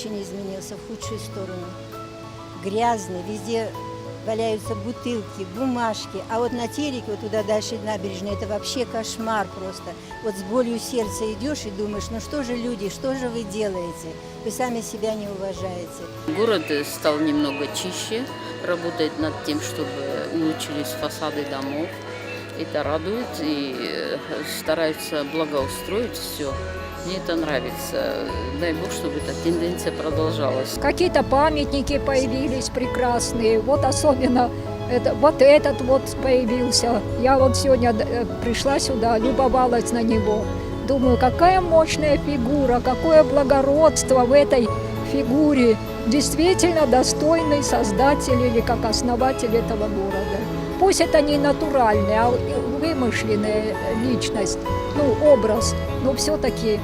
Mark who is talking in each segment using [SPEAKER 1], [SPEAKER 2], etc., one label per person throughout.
[SPEAKER 1] очень изменился в худшую сторону. Грязный, везде валяются бутылки, бумажки. А вот на телеке, вот туда дальше набережной, это вообще кошмар просто. Вот с болью сердца идешь и думаешь, ну что же люди, что же вы делаете? Вы сами себя не уважаете.
[SPEAKER 2] Город стал немного чище, работает над тем, чтобы улучшились фасады домов. Это радует и стараются благоустроить все. Мне это нравится. Дай Бог, чтобы эта тенденция продолжалась.
[SPEAKER 3] Какие-то памятники появились прекрасные. Вот особенно вот этот вот появился. Я вот сегодня пришла сюда, любовалась на него. Думаю, какая мощная фигура, какое благородство в этой фигуре. Действительно достойный создатель или как основатель этого города. Пусть это не натуральная, а вымышленная личность, образ, но все-таки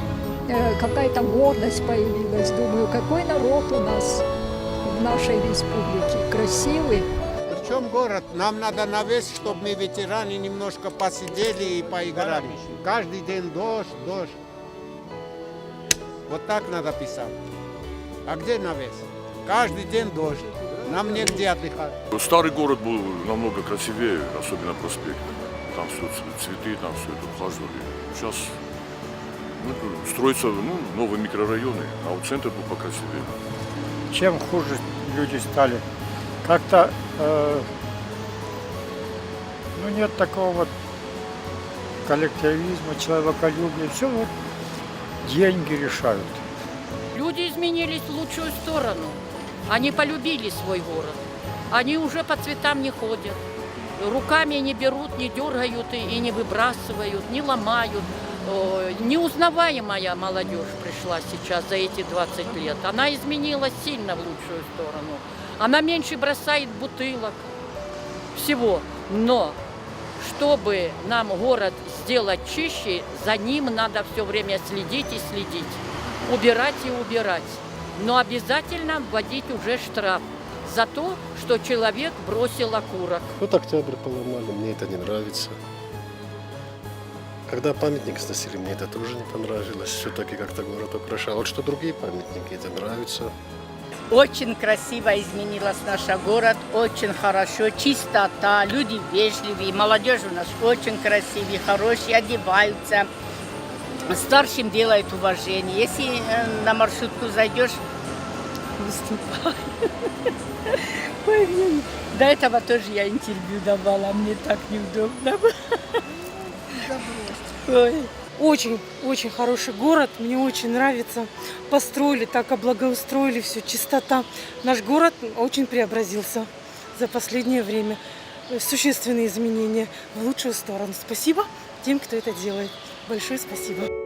[SPEAKER 3] какая-то гордость появилась. Думаю, какой народ у нас в нашей республике, красивый.
[SPEAKER 4] Причем город, нам надо навес, чтобы мы, ветераны, немножко посидели и поиграли. Каждый день дождь, дождь. Вот так надо писать. А где навес? Каждый день дождь. Нам негде отдыхать.
[SPEAKER 5] Старый город был намного красивее, особенно проспект. Там все цветы, там все это ухаживали. Сейчас строятся новые микрорайоны, а вот центр был покрасивее.
[SPEAKER 6] Чем хуже люди стали. Как-то нет такого вот коллективизма, человеколюбия. Все вот деньги решают.
[SPEAKER 7] Люди изменились в лучшую сторону. Они полюбили свой город. Они уже по цветам не ходят. Руками не берут, не дергают и не выбрасывают, не ломают. Неузнаваемая молодежь пришла сейчас за эти 20 лет. Она изменилась сильно в лучшую сторону. Она меньше бросает бутылок. Всего. Но чтобы нам город сделать чище, за ним надо все время следить и следить. Убирать и убирать. Но обязательно вводить уже штраф за то, что человек бросил окурок.
[SPEAKER 8] Вот октябрь поломали, мне это не нравится. Когда памятник сносили, мне это тоже не понравилось. Все-таки как-то город украшал. Вот что другие памятники, это нравится.
[SPEAKER 9] Очень красиво изменилась наш город, очень хорошо, чистота, люди вежливые, молодежь у нас очень красивые, хорошие, одеваются. Старшим делают уважение. Если на маршрутку зайдешь, выступай. До этого тоже я интервью давала, мне так неудобно.
[SPEAKER 10] Очень хороший город, мне очень нравится. Построили, так облагоустроили все, чистота. Наш город очень преобразился за последнее время. Существенные изменения в лучшую сторону. Спасибо тем, кто это делает. Большое спасибо.